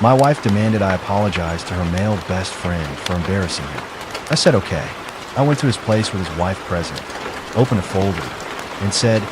My wife demanded I apologize to her male best friend for embarrassing him. I said okay. I went to his place with his wife present, opened a folder, and said,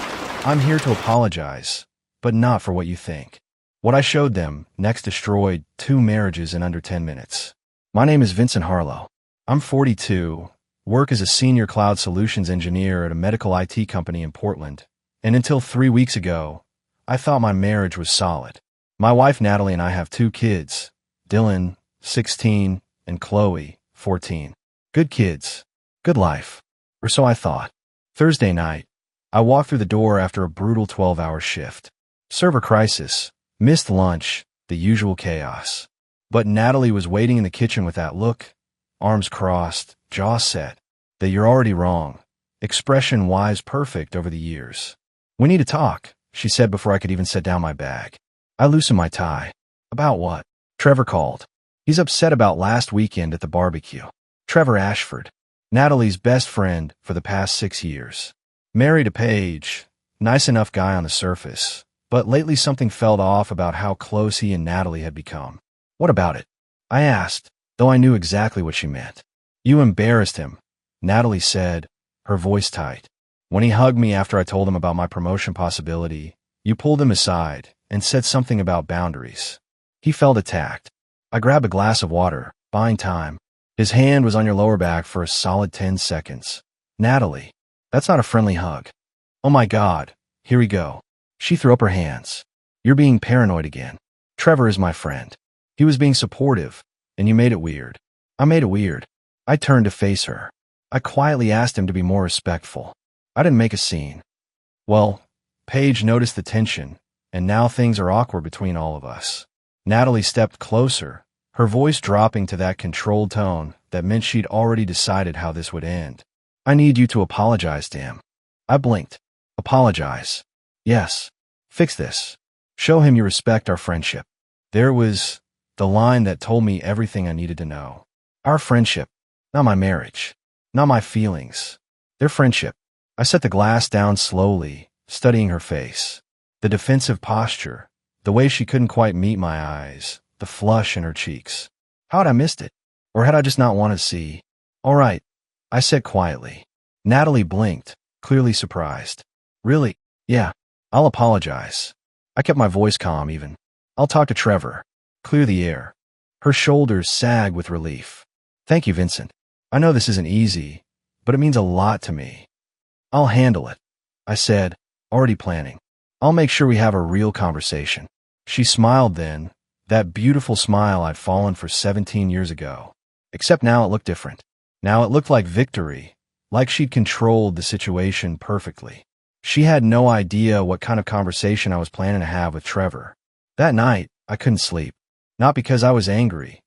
"I'm here to apologize, but not for what you think." What I showed them next destroyed 2 marriages in under 10 minutes. My name is Vincent Harlow. I'm 42, work as a senior cloud solutions engineer at a medical IT company in Portland, and until 3 weeks ago, I thought my marriage was solid. My wife Natalie and I have 2 kids, Dylan, 16, and Chloe, 14. Good kids. Good life. Or so I thought. Thursday night, I walked through the door after a brutal 12-hour shift. Server crisis, missed lunch, the usual chaos. But Natalie was waiting in the kitchen with that look, arms crossed, jaw set, that "you're already wrong" expression wise perfect over the years. "We need to talk," she said before I could even set down my bag. I loosened my tie. "About what?" "Trevor called. He's upset about last weekend at the barbecue." Trevor Ashford, Natalie's best friend for the past 6 years. Married to Paige, nice enough guy on the surface, but lately something felt off about how close he and Natalie had become. "What about it?" I asked, though I knew exactly what she meant. "You embarrassed him," Natalie said, her voice tight. "When he hugged me after I told him about my promotion possibility, you pulled him aside and said something about boundaries. He felt attacked." I grabbed a glass of water, buying time. "His hand was on your lower back for a solid 10 seconds. Natalie, that's not a friendly hug." "Oh my God, here we go." She threw up her hands. "You're being paranoid again. Trevor is my friend. He was being supportive, and you made it weird." I made it weird. I turned to face her. I quietly asked him to be more respectful. I didn't make a scene. "Well," Paige noticed the tension, "and now things are awkward between all of us." Natalie stepped closer, her voice dropping to that controlled tone that meant she'd already decided how this would end. "I need you to apologize to him." I blinked. "Apologize?" "Yes. Fix this. Show him you respect our friendship." There was the line that told me everything I needed to know. Our friendship, not my marriage, not my feelings. Their friendship. I set the glass down slowly, studying her face. The defensive posture, the way she couldn't quite meet my eyes, the flush in her cheeks. How had I missed it? Or had I just not wanted to see? "All right," I said quietly. Natalie blinked, clearly surprised. "Really? Yeah, I'll apologize." I kept my voice calm even. "I'll talk to Trevor. Clear the air." Her shoulders sagged with relief. "Thank you, Vincent. I know this isn't easy, but it means a lot to me." "I'll handle it," I said, already planning. "I'll make sure we have a real conversation." She smiled then, that beautiful smile I'd fallen for 17 years ago. Except now it looked different. Now it looked like victory, like she'd controlled the situation perfectly. She had no idea what kind of conversation I was planning to have with Trevor. That night, I couldn't sleep. Not because I was angry.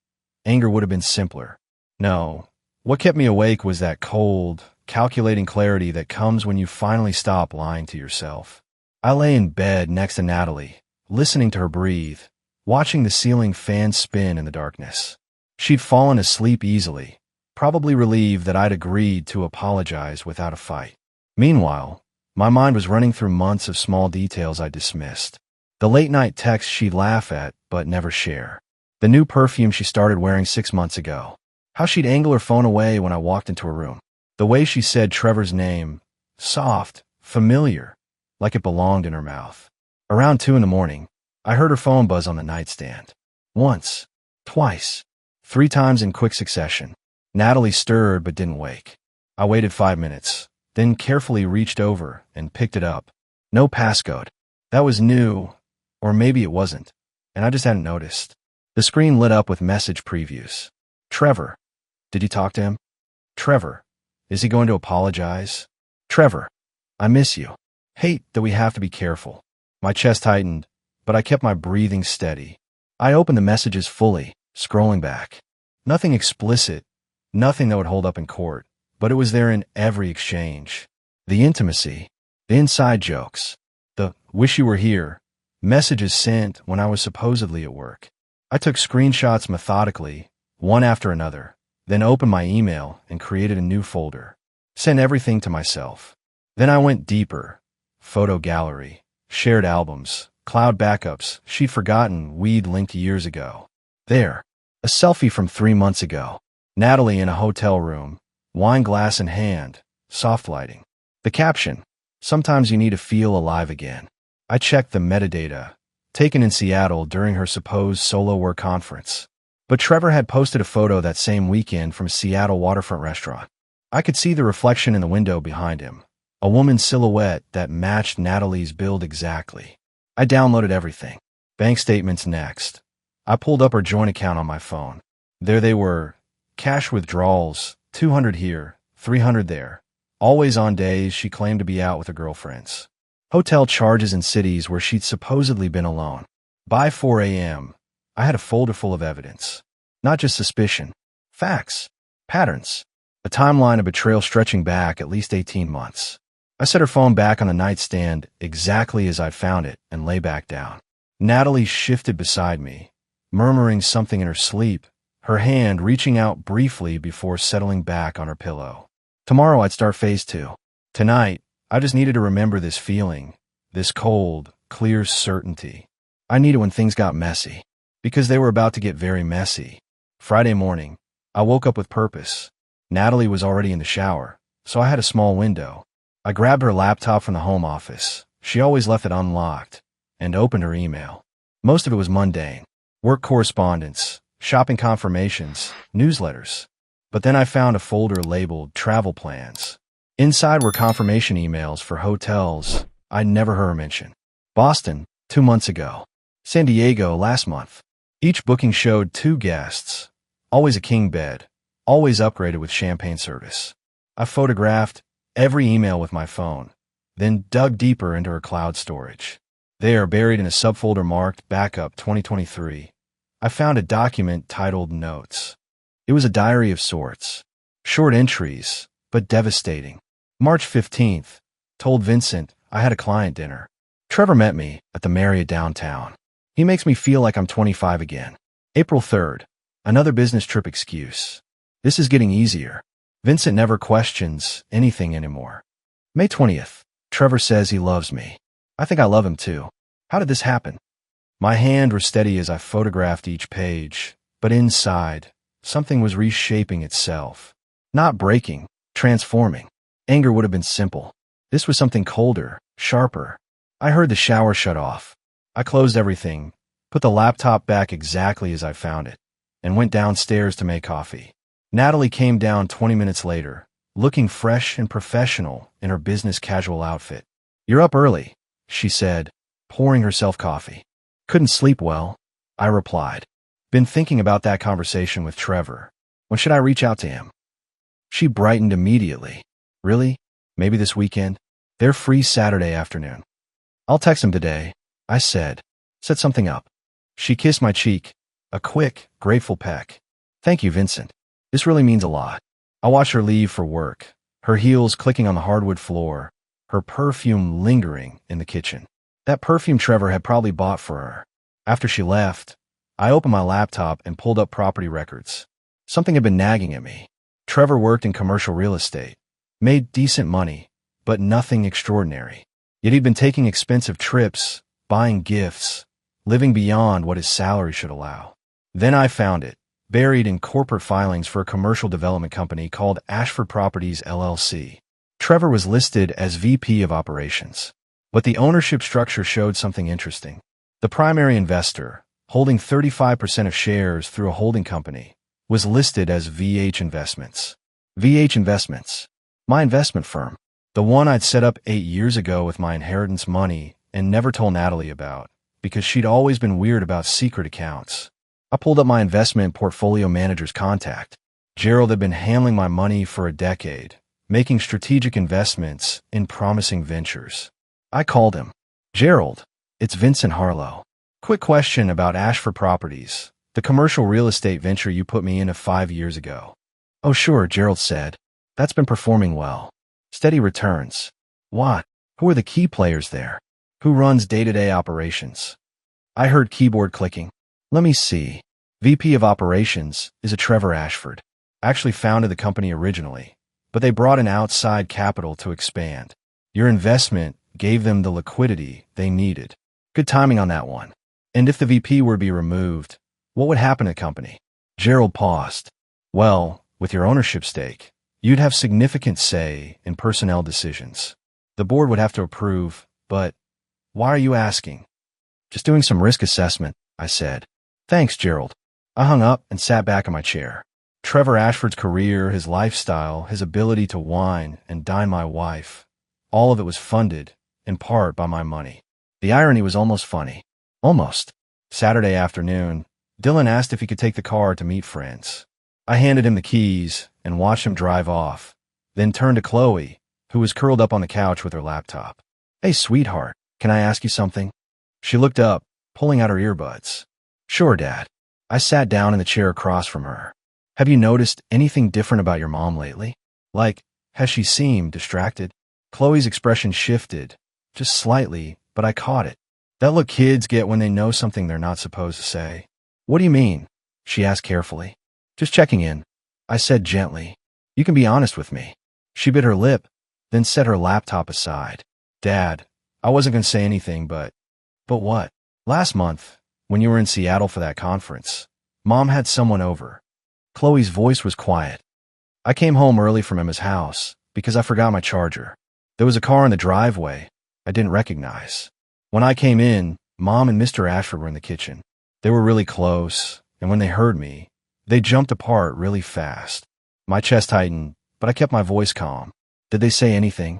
Anger would have been simpler. No. What kept me awake was that cold, calculating clarity that comes when you finally stop lying to yourself. I lay in bed next to Natalie, listening to her breathe, watching the ceiling fan spin in the darkness. She'd fallen asleep easily, probably relieved that I'd agreed to apologize without a fight. Meanwhile, my mind was running through months of small details I dismissed. The late-night texts she'd laugh at but never share. The new perfume she started wearing 6 months ago. How she'd angle her phone away when I walked into her room. The way she said Trevor's name, soft, familiar, like it belonged in her mouth. Around 2 in the morning, I heard her phone buzz on the nightstand. Once, twice, 3 times in quick succession. Natalie stirred but didn't wake. I waited 5 minutes, then carefully reached over and picked it up. No passcode. That was new, or maybe it wasn't, and I just hadn't noticed. The screen lit up with message previews. "Trevor, did you talk to him?" "Trevor, is he going to apologize?" "Trevor, I miss you. Hate that we have to be careful." My chest tightened, but I kept my breathing steady. I opened the messages fully, scrolling back. Nothing explicit, nothing that would hold up in court, but it was there in every exchange. The intimacy, the inside jokes, the "wish you were here" messages sent when I was supposedly at work. I took screenshots methodically, one after another, then opened my email and created a new folder. Sent everything to myself. Then I went deeper. Photo gallery, shared albums, cloud backups she'd forgotten we'd linked years ago. There. A selfie from 3 months ago. Natalie in a hotel room, wine glass in hand, soft lighting. The caption, "Sometimes you need to feel alive again." I checked the metadata, taken in Seattle during her supposed solo work conference. But Trevor had posted a photo that same weekend from a Seattle waterfront restaurant. I could see the reflection in the window behind him, a woman's silhouette that matched Natalie's build exactly. I downloaded everything. Bank statements next. I pulled up her joint account on my phone. There they were. Cash withdrawals, 200 here, 300 there. Always on days she claimed to be out with her girlfriends. Hotel charges in cities where she'd supposedly been alone. By 4 a.m., I had a folder full of evidence. Not just suspicion. Facts. Patterns. A timeline of betrayal stretching back at least 18 months. I set her phone back on the nightstand exactly as I'd found it and lay back down. Natalie shifted beside me, murmuring something in her sleep, her hand reaching out briefly before settling back on her pillow. Tomorrow I'd start phase 2. Tonight, I just needed to remember this feeling, this cold, clear certainty. I needed when things got messy, because they were about to get very messy. Friday morning, I woke up with purpose. Natalie was already in the shower, so I had a small window. I grabbed her laptop from the home office. She always left it unlocked, and opened her email. Most of it was mundane. Work correspondence, shopping confirmations, newsletters. But then I found a folder labeled Travel Plans. Inside were confirmation emails for hotels I'd never heard her mention. Boston, 2 months ago. San Diego, last month. Each booking showed 2 guests. Always a king bed. Always upgraded with champagne service. I photographed every email with my phone, then dug deeper into her cloud storage. There, buried in a subfolder marked Backup 2023, I found a document titled Notes. It was a diary of sorts. Short entries, but devastating. March 15th, told Vincent I had a client dinner. Trevor met me at the Marriott downtown. He makes me feel like I'm 25 again. April 3rd, another business trip excuse. This is getting easier. Vincent never questions anything anymore. May 20th, Trevor says he loves me. I think I love him too. How did this happen? My hand was steady as I photographed each page, but inside, something was reshaping itself. Not breaking, transforming. Anger would have been simple. This was something colder, sharper. I heard the shower shut off. I closed everything, put the laptop back exactly as I found it, and went downstairs to make coffee. Natalie came down 20 minutes later, looking fresh and professional in her business casual outfit. "You're up early," she said, pouring herself coffee. "Couldn't sleep well," I replied. "Been thinking about that conversation with Trevor. When should I reach out to him?" She brightened immediately. "Really? Maybe this weekend? They're free Saturday afternoon." "I'll text him today," I said. "Set something up." She kissed my cheek, a quick, grateful peck. "Thank you, Vincent. This really means a lot." I watched her leave for work, her heels clicking on the hardwood floor, her perfume lingering in the kitchen. That perfume Trevor had probably bought for her. After she left, I opened my laptop and pulled up property records. Something had been nagging at me. Trevor worked in commercial real estate, made decent money, but nothing extraordinary. Yet he'd been taking expensive trips, buying gifts, living beyond what his salary should allow. Then I found it, buried in corporate filings for a commercial development company called Ashford Properties, LLC. Trevor was listed as VP of Operations. But the ownership structure showed something interesting. The primary investor, holding 35% of shares through a holding company, was listed as VH Investments. VH Investments, my investment firm, the one I'd set up 8 years ago with my inheritance money and never told Natalie about, because she'd always been weird about secret accounts. I pulled up my investment portfolio manager's contact. Gerald had been handling my money for a decade, making strategic investments in promising ventures. I called him. "Gerald, it's Vincent Harlow. Quick question about Ashford Properties, the commercial real estate venture you put me into 5 years ago." "Oh sure," Gerald said. "That's been performing well. Steady returns." "What? Who are the key players there? Who runs day-to-day operations?" I heard keyboard clicking. "Let me see. VP of Operations is a Trevor Ashford. Actually founded the company originally, but they brought in outside capital to expand. Your investment gave them the liquidity they needed. Good timing on that one. And if the VP were to be removed, What would happen to the company? Gerald paused. Well, with your ownership stake, you'd have significant say in personnel decisions. The board would have to approve, but why are you asking? Just doing some risk assessment, I said. Thanks, Gerald. I hung up and sat back in my chair. Trevor Ashford's career, his lifestyle, his ability to wine and dine my wife, all of it was funded, in part, by my money. The irony was almost funny. Almost. Saturday afternoon, Dylan asked if he could take the car to meet friends. I handed him the keys and watched him drive off, then turned to Chloe, who was curled up on the couch with her laptop. Hey, sweetheart, can I ask you something? She looked up, pulling out her earbuds. Sure, Dad. I sat down in the chair across from her. Have you noticed anything different about your mom lately? Like, has she seemed distracted? Chloe's expression shifted, just slightly, but I caught it. That look kids get when they know something they're not supposed to say. What do you mean? She asked carefully. Just checking in, I said gently. You can be honest with me. She bit her lip, then set her laptop aside. Dad, I wasn't going to say anything, but what? Last month, when you were in Seattle for that conference, Mom had someone over. Chloe's voice was quiet. I came home early from Emma's house because I forgot my charger. There was a car in the driveway I didn't recognize. When I came in, Mom and Mr. Ashford were in the kitchen. They were really close, and when they heard me, they jumped apart really fast. My chest tightened, but I kept my voice calm. Did they say anything?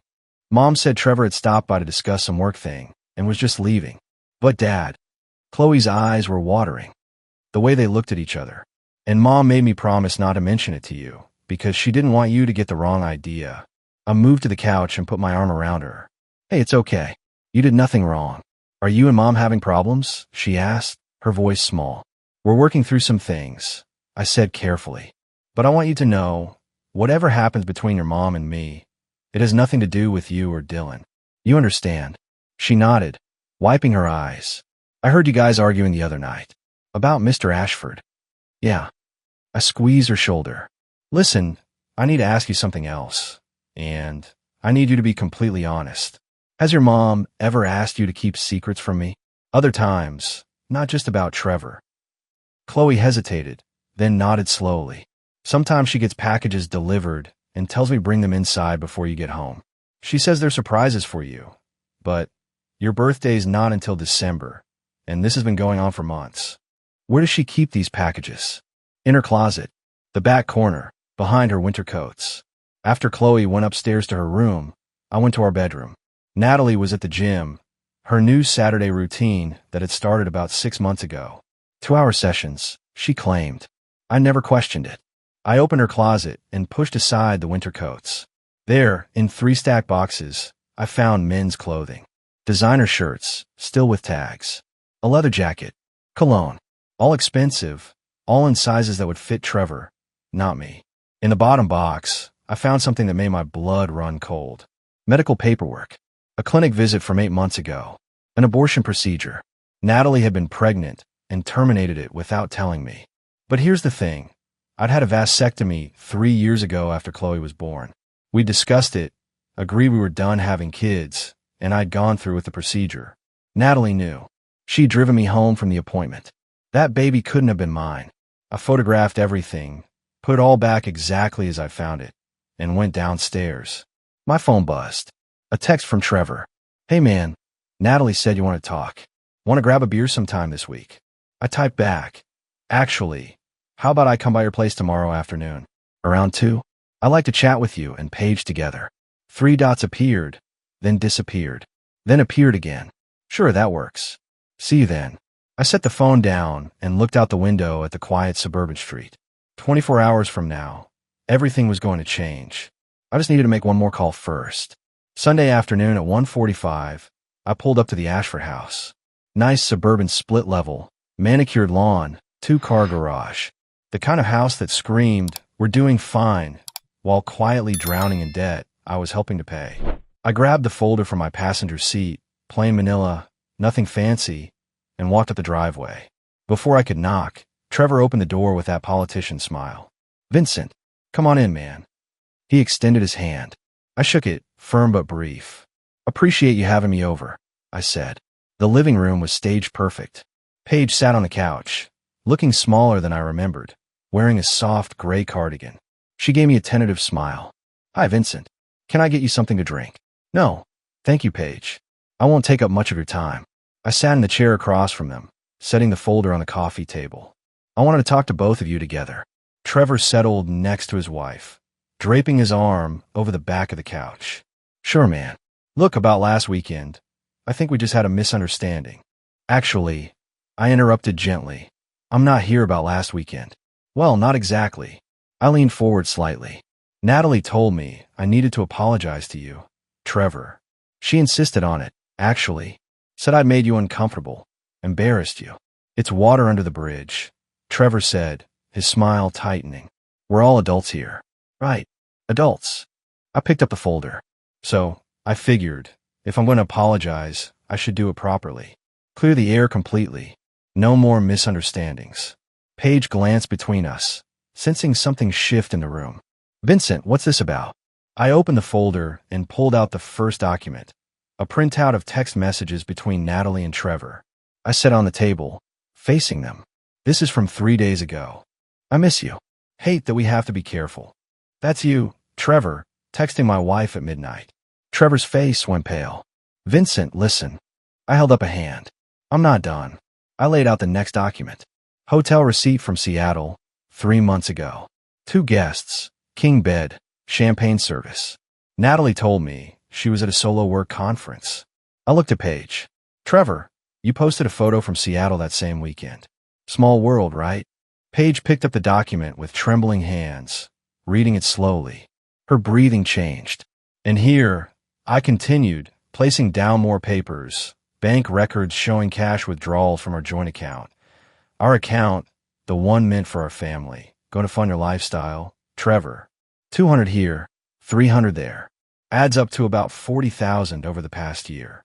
Mom said Trevor had stopped by to discuss some work thing and was just leaving. But Dad, Chloe's eyes were watering, the way they looked at each other. And Mom made me promise not to mention it to you because she didn't want you to get the wrong idea. I moved to the couch and put my arm around her. Hey, it's okay. You did nothing wrong. Are you and Mom having problems? She asked, her voice small. We're working through some things, I said carefully. But I want you to know, whatever happens between your mom and me, it has nothing to do with you or Dylan. You understand? She nodded, wiping her eyes. I heard you guys arguing the other night. About Mr. Ashford. Yeah. I squeezed her shoulder. Listen, I need to ask you something else. And I need you to be completely honest. Has your mom ever asked you to keep secrets from me? Other times, not just about Trevor. Chloe hesitated, then nodded slowly. Sometimes she gets packages delivered and tells me bring them inside before you get home. She says they're surprises for you. But your birthday's not until December, and this has been going on for months. Where does she keep these packages? In her closet, the back corner, behind her winter coats. After Chloe went upstairs to her room, I went to our bedroom. Natalie was at the gym, her new Saturday routine that had started about 6 months ago. 2-hour sessions, she claimed. I never questioned it. I opened her closet and pushed aside the winter coats. There, in 3 stacked boxes, I found men's clothing. Designer shirts, still with tags. A leather jacket. Cologne. All expensive, all in sizes that would fit Trevor, not me. In the bottom box, I found something that made my blood run cold. Medical paperwork. A clinic visit from 8 months ago. An abortion procedure. Natalie had been pregnant and terminated it without telling me. But here's the thing. I'd had a vasectomy 3 years ago after Chloe was born. We discussed it, agreed we were done having kids, and I'd gone through with the procedure. Natalie knew. She'd driven me home from the appointment. That baby couldn't have been mine. I photographed everything, put it all back exactly as I found it, and went downstairs. My phone buzzed. A text from Trevor. Hey man, Natalie said you want to talk. Want to grab a beer sometime this week? I typed back. Actually, how about I come by your place tomorrow afternoon? Around 2? I'd like to chat with you and Paige together. 3 dots appeared, then disappeared, then appeared again. Sure, that works. See you then. I set the phone down and looked out the window at the quiet suburban street. 24 hours from now, everything was going to change. I just needed to make one more call first. Sunday afternoon at 1:45, I pulled up to the Ashford house. Nice suburban split level, manicured lawn, 2-car garage. The kind of house that screamed, we're doing fine, while quietly drowning in debt I was helping to pay. I grabbed the folder from my passenger seat, plain manila, nothing fancy, and walked up the driveway. Before I could knock, Trevor opened the door with that politician's smile. Vincent, come on in, man. He extended his hand. I shook it, firm but brief. Appreciate you having me over, I said. The living room was stage perfect. Paige sat on the couch, looking smaller than I remembered, wearing a soft gray cardigan. She gave me a tentative smile. "Hi, Vincent. Can I get you something to drink?" "No, thank you, Paige. I won't take up much of your time." I sat in the chair across from them, setting the folder on the coffee table. "I wanted to talk to both of you together." Trevor settled next to his wife, draping his arm over the back of the couch. "Sure, man. Look, about last weekend, I think we just had a misunderstanding." "Actually," I interrupted gently, "I'm not here about last weekend." "Well, not exactly." I leaned forward slightly. "Natalie told me I needed to apologize to you, Trevor. She insisted on it, actually. Said I'd made you uncomfortable, embarrassed you." "It's water under the bridge," Trevor said, his smile tightening. "We're all adults here." "Right, adults." I picked up the folder. "So, I figured, if I'm going to apologize, I should do it properly. Clear the air completely. No more misunderstandings." Paige glanced between us, sensing something shift in the room. "Vincent, what's this about?" I opened the folder and pulled out the first document, a printout of text messages between Natalie and Trevor. I sat on the table, facing them. "This is from 3 days ago. I miss you. Hate that we have to be careful." "That's you, Trevor, texting my wife at midnight." Trevor's face went pale. "Vincent, listen." I held up a hand. "I'm not done." I laid out the next document. Hotel receipt from Seattle, 3 months ago. 2 guests, king bed, champagne service. Natalie told me she was at a solo work conference. I looked at Paige. "Trevor, you posted a photo from Seattle that same weekend. Small world, right?" Paige picked up the document with trembling hands, reading it slowly. Her breathing changed. "And here," I continued, placing down more papers, bank records showing cash withdrawals from our joint account. "Our account, the one meant for our family, going to fund your lifestyle, Trevor. 200 here, 300 there. Adds up to about 40,000 over the past year."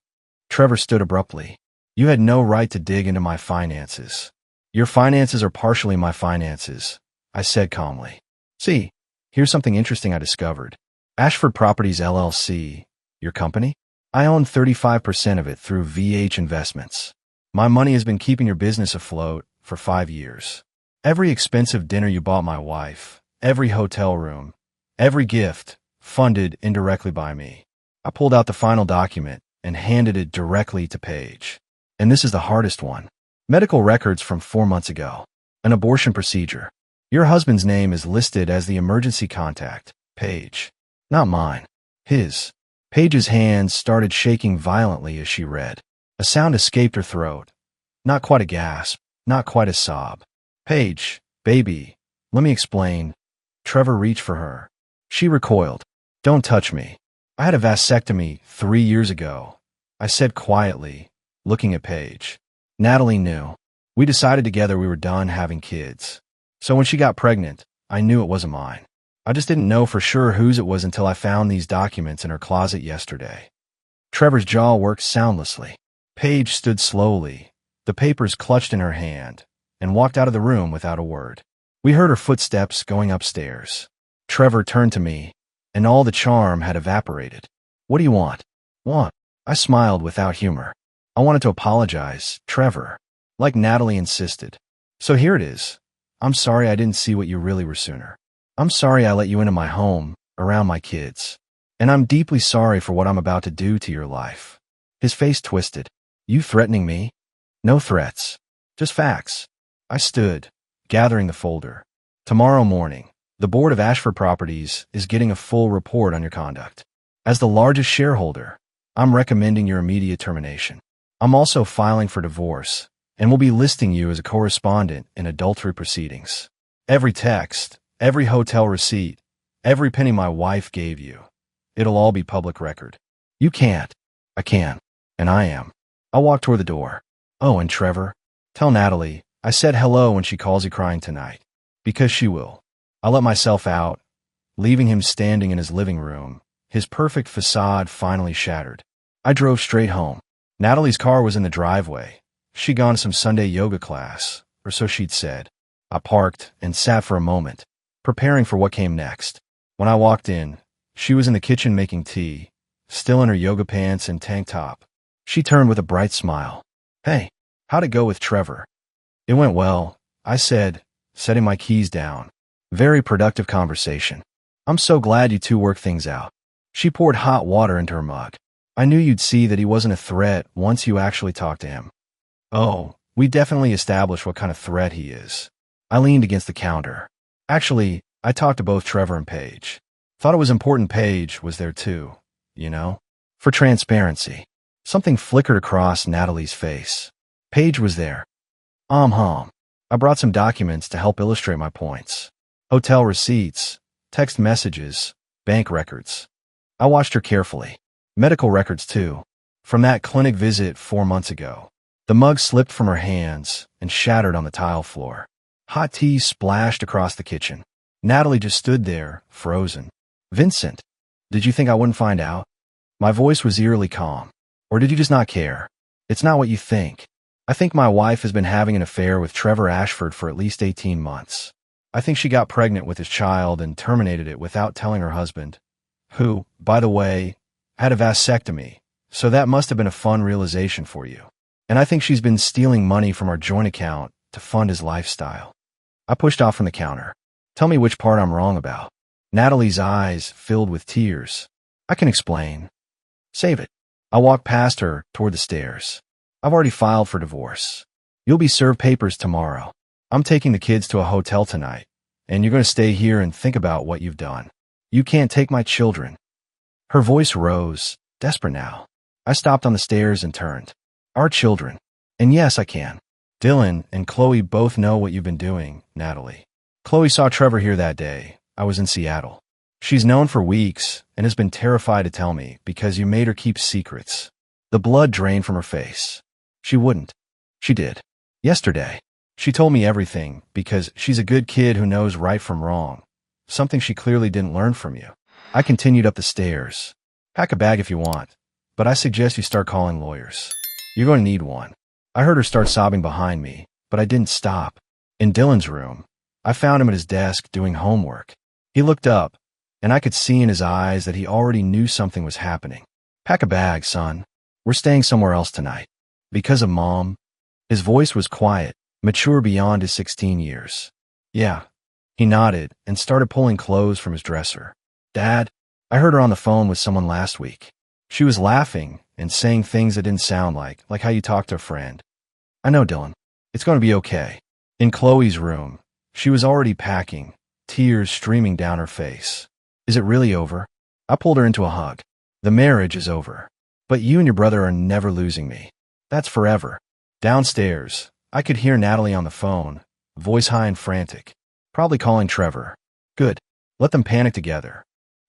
Trevor stood abruptly. "You had no right to dig into my finances." "Your finances are partially my finances," I said calmly. "See, here's something interesting I discovered. Ashford Properties LLC, your company? I own 35% of it through VH Investments. My money has been keeping your business afloat for 5 years. Every expensive dinner you bought my wife, every hotel room, every gift, funded indirectly by me." I pulled out the final document and handed it directly to Paige. "And this is the hardest one. Medical records from 4 months ago. An abortion procedure. Your husband's name is listed as the emergency contact, Paige. Not mine. His." Paige's hands started shaking violently as she read. A sound escaped her throat. Not quite a gasp, not quite a sob. "Paige, baby, let me explain." Trevor reached for her. She recoiled. "Don't touch me. I had a vasectomy 3 years ago," I said quietly, looking at Paige. "Natalie knew. We decided together we were done having kids. So when she got pregnant, I knew it wasn't mine. I just didn't know for sure whose it was until I found these documents in her closet yesterday." Trevor's jaw worked soundlessly. Paige stood slowly, the papers clutched in her hand, and walked out of the room without a word. We heard her footsteps going upstairs. Trevor turned to me, and all the charm had evaporated. "What do you want?" "Want?" I smiled without humor. "I wanted to apologize, Trevor, like Natalie insisted. So here it is. I'm sorry I didn't see what you really were sooner. I'm sorry I let you into my home, around my kids. And I'm deeply sorry for what I'm about to do to your life." His face twisted. "You threatening me?" "No threats. Just facts." I stood, gathering the folder. "Tomorrow morning, the board of Ashford Properties is getting a full report on your conduct. As the largest shareholder, I'm recommending your immediate termination. I'm also filing for divorce, and will be listing you as a correspondent in adultery proceedings. Every text, every hotel receipt, every penny my wife gave you, it'll all be public record. You can't. I can. And I am." I walked toward the door. "Oh, and Trevor, tell Natalie I said hello when she calls you crying tonight. Because she will." I let myself out, leaving him standing in his living room, his perfect facade finally shattered. I drove straight home. Natalie's car was in the driveway. She'd gone to some Sunday yoga class, or so she'd said. I parked and sat for a moment, preparing for what came next. When I walked in, she was in the kitchen making tea, still in her yoga pants and tank top. She turned with a bright smile. "Hey, how'd it go with Trevor?" "It went well," I said, setting my keys down. Very productive conversation. I'm so glad you two worked things out. She poured hot water into her mug. I knew you'd see that he wasn't a threat once you actually talked to him. Oh, we definitely established what kind of threat he is. I leaned against the counter. Actually, I talked to both Trevor and Paige. Thought it was important Paige was there too, you know? For transparency. Something flickered across Natalie's face. Paige was there. I brought some documents to help illustrate my points. Hotel receipts, text messages, bank records. I watched her carefully. Medical records too. From that clinic visit 4 months ago. The mug slipped from her hands and shattered on the tile floor. Hot tea splashed across the kitchen. Natalie just stood there, frozen. Vincent, did you think I wouldn't find out? My voice was eerily calm. Or did you just not care? It's not what you think. I think my wife has been having an affair with Trevor Ashford for at least 18 months. I think she got pregnant with his child and terminated it without telling her husband, who, by the way, had a vasectomy, so that must have been a fun realization for you. And I think she's been stealing money from our joint account to fund his lifestyle. I pushed off from the counter. Tell me which part I'm wrong about. Natalie's eyes filled with tears. I can explain. Save it. I walked past her toward the stairs. I've already filed for divorce. You'll be served papers tomorrow. I'm taking the kids to a hotel tonight, and you're going to stay here and think about what you've done. You can't take my children. Her voice rose, desperate now. I stopped on the stairs and turned. Our children. And yes, I can. Dylan and Chloe both know what you've been doing, Natalie. Chloe saw Trevor here that day. I was in Seattle. She's known for weeks and has been terrified to tell me because you made her keep secrets. The blood drained from her face. She wouldn't. She did. Yesterday. She told me everything because she's a good kid who knows right from wrong. Something she clearly didn't learn from you. I continued up the stairs. Pack a bag if you want, but I suggest you start calling lawyers. You're going to need one. I heard her start sobbing behind me, but I didn't stop. In Dylan's room, I found him at his desk doing homework. He looked up, and I could see in his eyes that he already knew something was happening. Pack a bag, son. We're staying somewhere else tonight. Because of Mom. His voice was quiet, mature beyond his 16 years. Yeah. He nodded and started pulling clothes from his dresser. Dad, I heard her on the phone with someone last week. She was laughing and saying things that didn't sound like how you talk to a friend. I know, Dylan. It's going to be okay. In Chloe's room, she was already packing, tears streaming down her face. Is it really over? I pulled her into a hug. The marriage is over. But you and your brother are never losing me. That's forever. Downstairs, I could hear Natalie on the phone, voice high and frantic. Probably calling Trevor. Good. Let them panic together.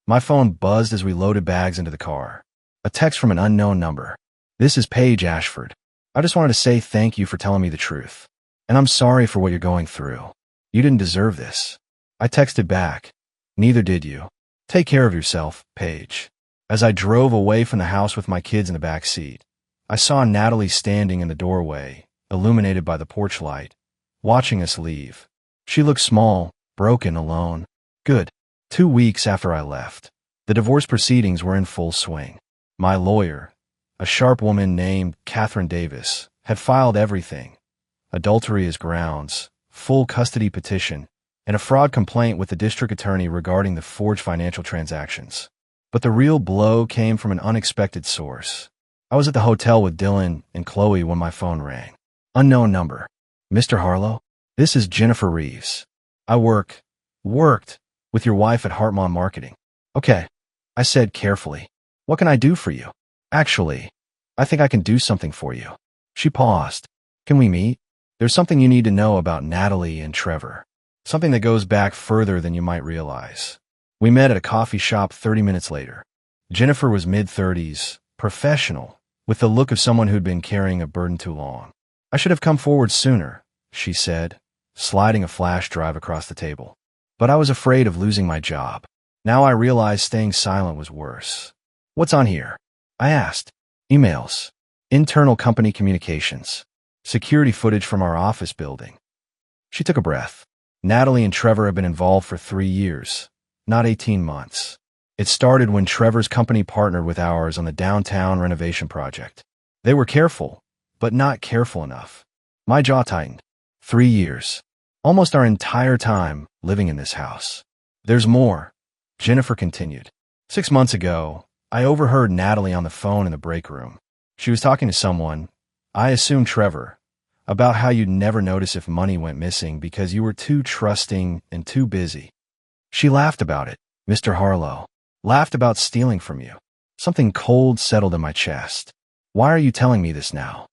My phone buzzed as we loaded bags into the car. A text from an unknown number. This is Paige Ashford. I just wanted to say thank you for telling me the truth. And I'm sorry for what you're going through. You didn't deserve this. I texted back. Neither did you. Take care of yourself, Paige. As I drove away from the house with my kids in the back seat, I saw Natalie standing in the doorway, illuminated by the porch light, watching us leave. She looked small, broken, alone. Good. 2 weeks after I left, the divorce proceedings were in full swing. My lawyer, a sharp woman named Catherine Davis, had filed everything. Adultery as grounds, full custody petition, and a fraud complaint with the district attorney regarding the forged financial transactions. But the real blow came from an unexpected source. I was at the hotel with Dylan and Chloe when my phone rang. Unknown number. Mr. Harlow? This is Jennifer Reeves. I worked with your wife at Hartman Marketing. Okay, I said carefully. What can I do for you? Actually, I think I can do something for you. She paused. Can we meet? There's something you need to know about Natalie and Trevor. Something that goes back further than you might realize. We met at a coffee shop 30 minutes later. Jennifer was mid-30s, professional, with the look of someone who'd been carrying a burden too long. I should have come forward sooner, she said, sliding a flash drive across the table. But I was afraid of losing my job. Now I realized staying silent was worse. What's on here? I asked. Emails. Internal company communications. Security footage from our office building. She took a breath. Natalie and Trevor have been involved for 3 years, not 18 months. It started when Trevor's company partnered with ours on the downtown renovation project. They were careful, but not careful enough. My jaw tightened. 3 years. Almost our entire time living in this house. There's more, Jennifer continued. 6 months ago, I overheard Natalie on the phone in the break room. She was talking to someone, I assume Trevor, about how you'd never notice if money went missing because you were too trusting and too busy. She laughed about it, Mr. Harlow. Laughed about stealing from you. Something cold settled in my chest. Why are you telling me this now?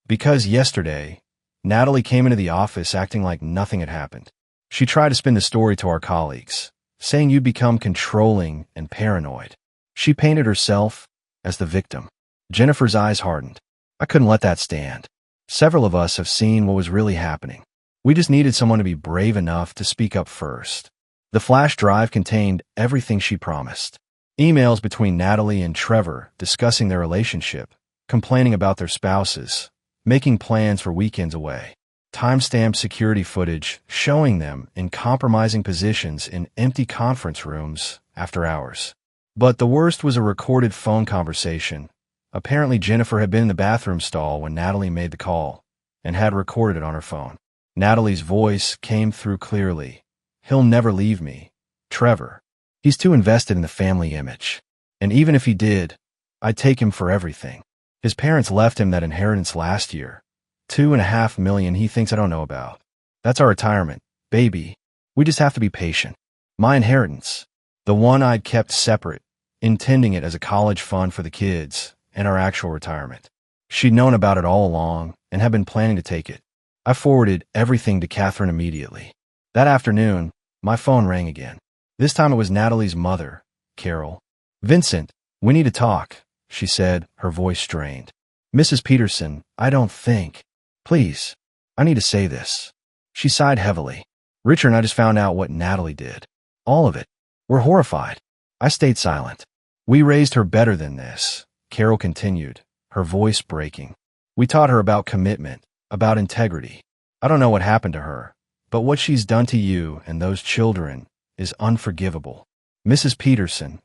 Because yesterday, Natalie came into the office acting like nothing had happened. She tried to spin the story to our colleagues, saying you'd become controlling and paranoid. She painted herself as the victim. Jennifer's eyes hardened. I couldn't let that stand. Several of us have seen what was really happening. We just needed someone to be brave enough to speak up first. The flash drive contained everything she promised. Emails between Natalie and Trevor discussing their relationship, complaining about their spouses, making plans for weekends away. Timestamped security footage showing them in compromising positions in empty conference rooms after hours. But the worst was a recorded phone conversation. Apparently Jennifer had been in the bathroom stall when Natalie made the call and had recorded it on her phone. Natalie's voice came through clearly. He'll never leave me, Trevor. He's too invested in the family image. And even if he did, I'd take him for everything. His parents left him that inheritance last year. $2.5 million he thinks I don't know about. That's our retirement, baby. We just have to be patient. My inheritance, the one I'd kept separate, intending it as a college fund for the kids and our actual retirement. She'd known about it all along and had been planning to take it. I forwarded everything to Catherine immediately. That afternoon, my phone rang again. This time it was Natalie's mother, Carol. Vincent, we need to talk, she said, her voice strained. Mrs. Peterson, I don't think. Please, I need to say this. She sighed heavily. Richard and I just found out what Natalie did. All of it. We're horrified. I stayed silent. We raised her better than this, Carol continued, her voice breaking. We taught her about commitment, about integrity. I don't know what happened to her, but what she's done to you and those children is unforgivable. Mrs. Peterson,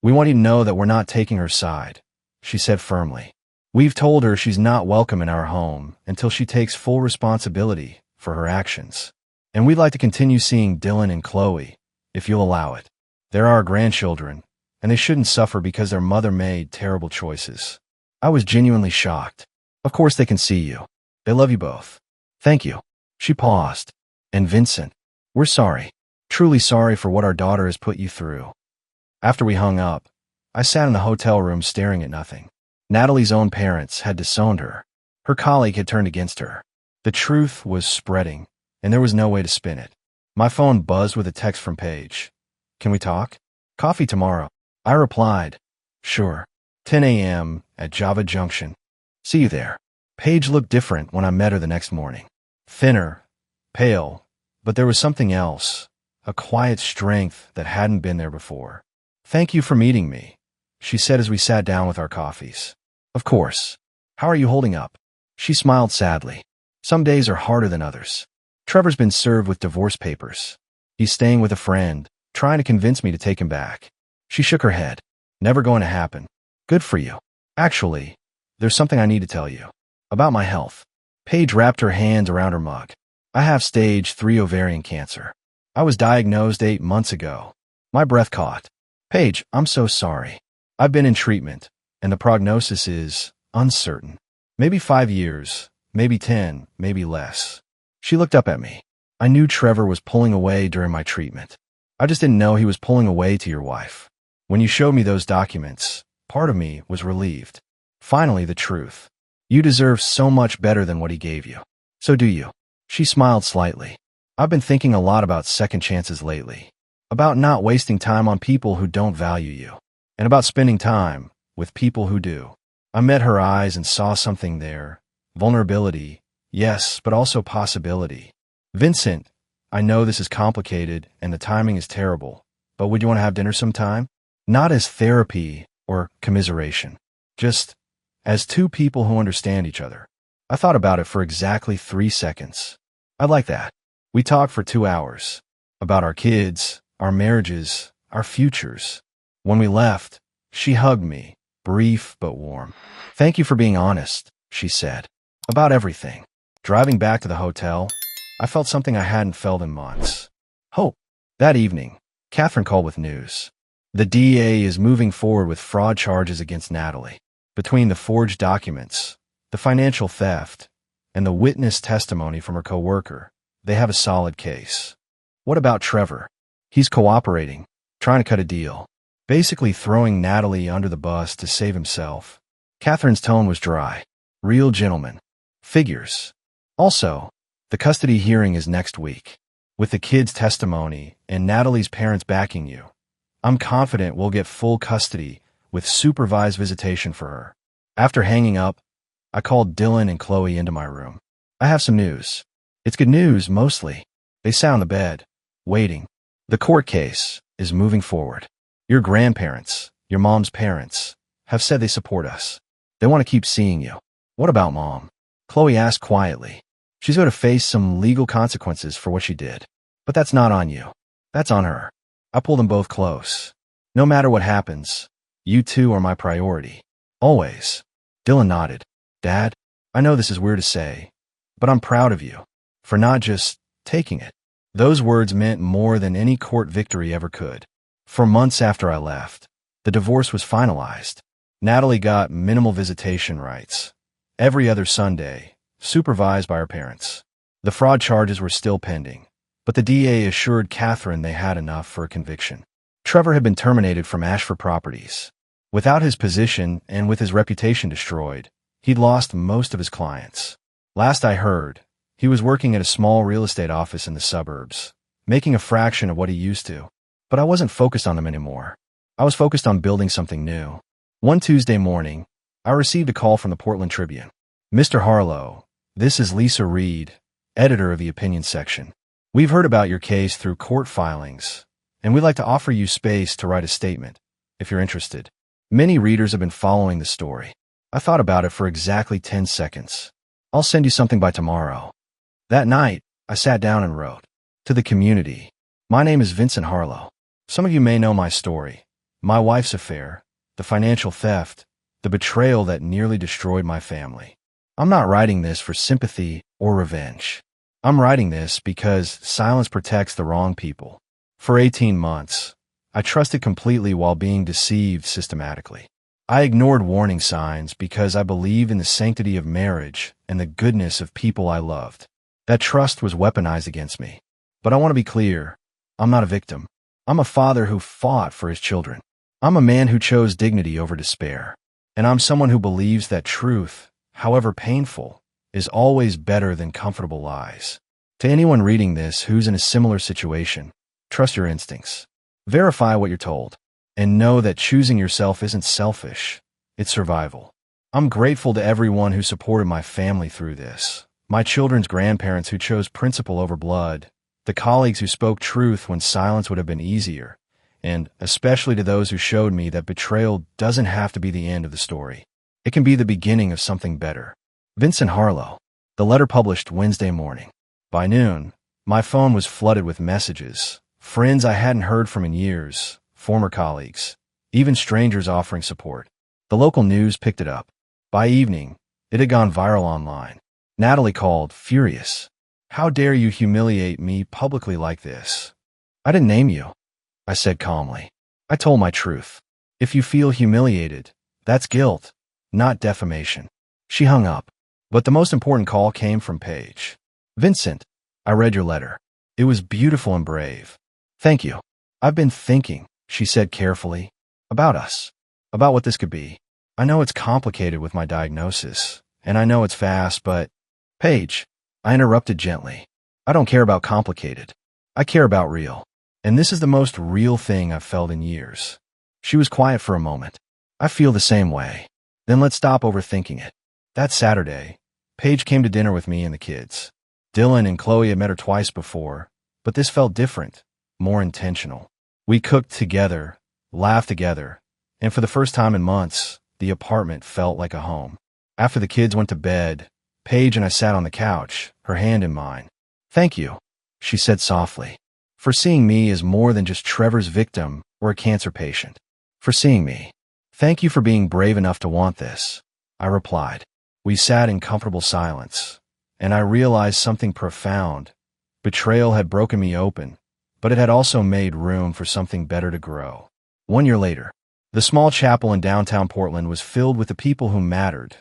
we want you to know that we're not taking her side, she said firmly. We've told her she's not welcome in our home until she takes full responsibility for her actions. And we'd like to continue seeing Dylan and Chloe, if you'll allow it. They're our grandchildren, and they shouldn't suffer because their mother made terrible choices. I was genuinely shocked. Of course they can see you. They love you both. Thank you. She paused. And Vincent, we're sorry. Truly sorry for what our daughter has put you through. After we hung up, I sat in the hotel room staring at nothing. Natalie's own parents had disowned her. Her colleague had turned against her. The truth was spreading, and there was no way to spin it. My phone buzzed with a text from Paige. Can we talk? Coffee tomorrow. I replied, sure. 10 a.m. at Java Junction. See you there. Paige looked different when I met her the next morning. Thinner, pale, but there was something else, a quiet strength that hadn't been there before. Thank you for meeting me, she said as we sat down with our coffees. Of course. How are you holding up? She smiled sadly. Some days are harder than others. Trevor's been served with divorce papers. He's staying with a friend, trying to convince me to take him back. She shook her head. Never going to happen. Good for you. Actually, there's something I need to tell you. About my health. Paige wrapped her hands around her mug. I have stage 3 ovarian cancer. I was diagnosed 8 months ago. My breath caught. Paige, I'm so sorry. I've been in treatment, and the prognosis is uncertain. Maybe 5 years, maybe 10, maybe less. She looked up at me. I knew Trevor was pulling away during my treatment. I just didn't know he was pulling away to your wife. When you showed me those documents, part of me was relieved. Finally, the truth. You deserve so much better than what he gave you. So do you. She smiled slightly. I've been thinking a lot about second chances lately. About not wasting time on people who don't value you. And about spending time with people who do. I met her eyes and saw something there. Vulnerability, yes, but also possibility. Vincent, I know this is complicated and the timing is terrible, but would you want to have dinner sometime? Not as therapy or commiseration. Just as two people who understand each other. I thought about it for exactly 3 seconds. I like that. We talked for 2 hours. About our kids, our marriages, our futures. When we left, she hugged me, brief but warm. Thank you for being honest, she said. About everything. Driving back to the hotel, I felt something I hadn't felt in months. Hope. That evening, Catherine called with news. The DA is moving forward with fraud charges against Natalie. Between the forged documents, the financial theft, and the witness testimony from her coworker, they have a solid case. What about Trevor? He's cooperating, trying to cut a deal, basically throwing Natalie under the bus to save himself. Catherine's tone was dry. Real gentleman. Figures. Also, the custody hearing is next week. With the kid's testimony and Natalie's parents backing you, I'm confident we'll get full custody with supervised visitation for her. After hanging up, I called Dylan and Chloe into my room. I have some news. It's good news, mostly. They sat on the bed, waiting. The court case is moving forward. Your grandparents, your mom's parents, have said they support us. They want to keep seeing you. What about Mom? Chloe asked quietly. She's going to face some legal consequences for what she did. But that's not on you. That's on her. I pulled them both close. No matter what happens, you two are my priority. Always. Dylan nodded. Dad, I know this is weird to say, but I'm proud of you for not just taking it. Those words meant more than any court victory ever could. For months after I left, the divorce was finalized. Natalie got minimal visitation rights. Every other Sunday, supervised by her parents. The fraud charges were still pending, but the DA assured Catherine they had enough for a conviction. Trevor had been terminated from Ashford Properties. Without his position and with his reputation destroyed, he'd lost most of his clients. Last I heard, he was working at a small real estate office in the suburbs, making a fraction of what he used to. But I wasn't focused on him anymore. I was focused on building something new. One Tuesday morning, I received a call from the Portland Tribune. Mr. Harlow, this is Lisa Reed, editor of the opinion section. We've heard about your case through court filings, and we'd like to offer you space to write a statement, if you're interested. Many readers have been following the story. I thought about it for exactly 10 seconds. I'll send you something by tomorrow. That night, I sat down and wrote. To the community, my name is Vincent Harlow. Some of you may know my story. My wife's affair, the financial theft, the betrayal that nearly destroyed my family. I'm not writing this for sympathy or revenge. I'm writing this because silence protects the wrong people. For 18 months, I trusted completely while being deceived systematically. I ignored warning signs because I believed in the sanctity of marriage and the goodness of people I loved. That trust was weaponized against me. But I want to be clear, I'm not a victim. I'm a father who fought for his children. I'm a man who chose dignity over despair. And I'm someone who believes that truth, however painful, is always better than comfortable lies. To anyone reading this who's in a similar situation, trust your instincts. Verify what you're told. And know that choosing yourself isn't selfish, it's survival. I'm grateful to everyone who supported my family through this. My children's grandparents who chose principle over blood, the colleagues who spoke truth when silence would have been easier, and especially to those who showed me that betrayal doesn't have to be the end of the story. It can be the beginning of something better. Vincent Harlow. The letter published Wednesday morning. By noon, my phone was flooded with messages. Friends I hadn't heard from in years, former colleagues, even strangers offering support. The local news picked it up. By evening, it had gone viral online. Natalie called, furious. How dare you humiliate me publicly like this? I didn't name you, I said calmly. I told my truth. If you feel humiliated, that's guilt, not defamation. She hung up. But the most important call came from Paige. Vincent, I read your letter. It was beautiful and brave. Thank you. I've been thinking, she said carefully, about us, about what this could be. I know it's complicated with my diagnosis, and I know it's fast, but... Paige, I interrupted gently. I don't care about complicated. I care about real. And this is the most real thing I've felt in years. She was quiet for a moment. I feel the same way. Then let's stop overthinking it. That Saturday, Paige came to dinner with me and the kids. Dylan and Chloe had met her twice before, but this felt different, more intentional. We cooked together, laughed together, and for the first time in months, the apartment felt like a home. After the kids went to bed, Paige and I sat on the couch, her hand in mine. Thank you, she said softly, for seeing me as more than just Trevor's victim or a cancer patient. For seeing me. Thank you for being brave enough to want this, I replied. We sat in comfortable silence, and I realized something profound. Betrayal had broken me open, but it had also made room for something better to grow. 1 year later, the small chapel in downtown Portland was filled with the people who mattered.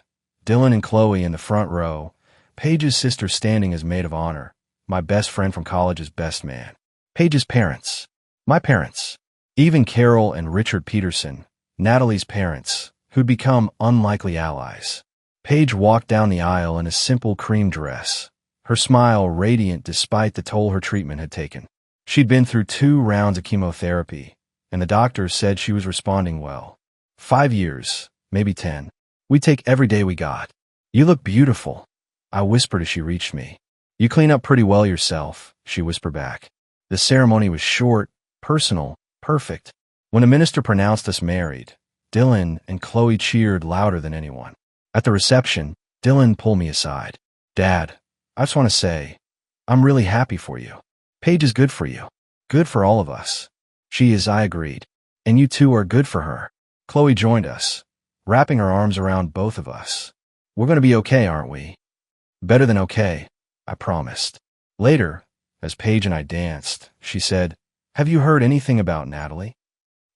Dylan and Chloe in the front row, Paige's sister standing as maid of honor, my best friend from college's best man, Paige's parents, my parents, even Carol and Richard Peterson, Natalie's parents, who'd become unlikely allies. Paige walked down the aisle in a simple cream dress, her smile radiant despite the toll her treatment had taken. She'd been through 2 rounds of chemotherapy, and the doctors said she was responding well. 5 years, maybe 10. We take every day we got. You look beautiful, I whispered as she reached me. You clean up pretty well yourself, she whispered back. The ceremony was short, personal, perfect. When the minister pronounced us married, Dylan and Chloe cheered louder than anyone. At the reception, Dylan pulled me aside. Dad, I just want to say, I'm really happy for you. Paige is good for you. Good for all of us. She is, I agreed. And you two are good for her. Chloe joined us, wrapping her arms around both of us. We're going to be okay, aren't we? Better than okay, I promised. Later, as Paige and I danced, she said, Have you heard anything about Natalie?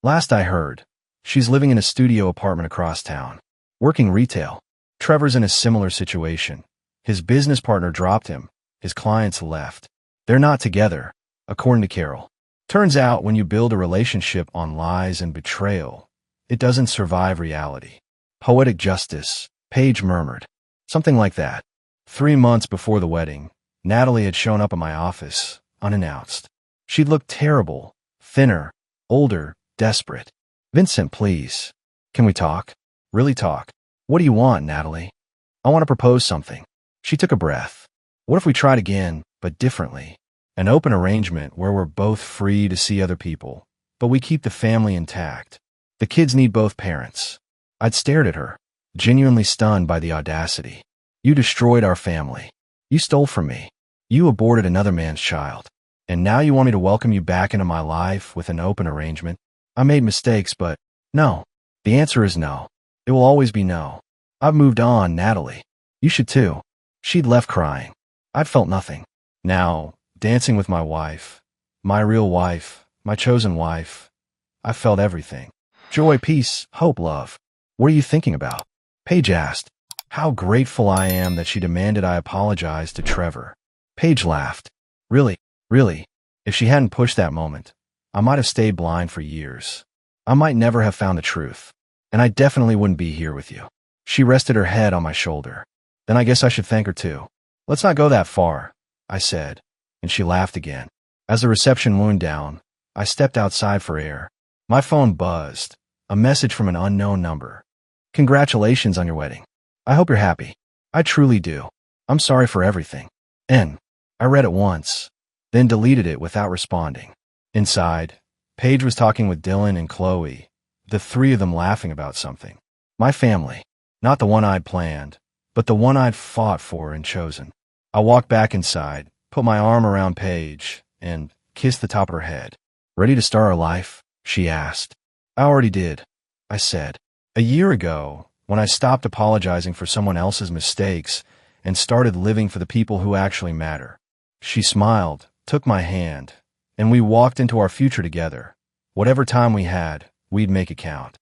Last I heard, she's living in a studio apartment across town, working retail. Trevor's in a similar situation. His business partner dropped him. His clients left. They're not together, according to Carol. Turns out when you build a relationship on lies and betrayal, it doesn't survive reality. Poetic justice, Paige murmured. Something like that. 3 months before the wedding, Natalie had shown up at my office, unannounced. She'd looked terrible, thinner, older, desperate. Vincent, please. Can we talk? Really talk. What do you want, Natalie? I want to propose something. She took a breath. What if we tried again, but differently? An open arrangement where we're both free to see other people, but we keep the family intact. The kids need both parents. I'd stared at her, genuinely stunned by the audacity. You destroyed our family. You stole from me. You aborted another man's child. And now you want me to welcome you back into my life with an open arrangement? I made mistakes, but no. The answer is no. It will always be no. I've moved on, Natalie. You should too. She'd left crying. I'd felt nothing. Now, dancing with my wife, my real wife, my chosen wife, I felt everything. Joy, peace, hope, love. What are you thinking about? Paige asked. How grateful I am that she demanded I apologize to Trevor. Paige laughed. Really, if she hadn't pushed that moment, I might have stayed blind for years. I might never have found the truth. And I definitely wouldn't be here with you. She rested her head on my shoulder. Then I guess I should thank her too. Let's not go that far, I said, and she laughed again. As the reception wound down, I stepped outside for air. My phone buzzed. A message from an unknown number. Congratulations on your wedding. I hope you're happy. I truly do. I'm sorry for everything. N. I read it once, then deleted it without responding. Inside, Paige was talking with Dylan and Chloe, the 3 of them laughing about something. My family, not the one I'd planned, but the one I'd fought for and chosen. I walked back inside, put my arm around Paige, and kissed the top of her head. Ready to start our life? She asked. I already did, I said. A year ago, when I stopped apologizing for someone else's mistakes and started living for the people who actually matter. She smiled, took my hand, and we walked into our future together. Whatever time we had, we'd make it count.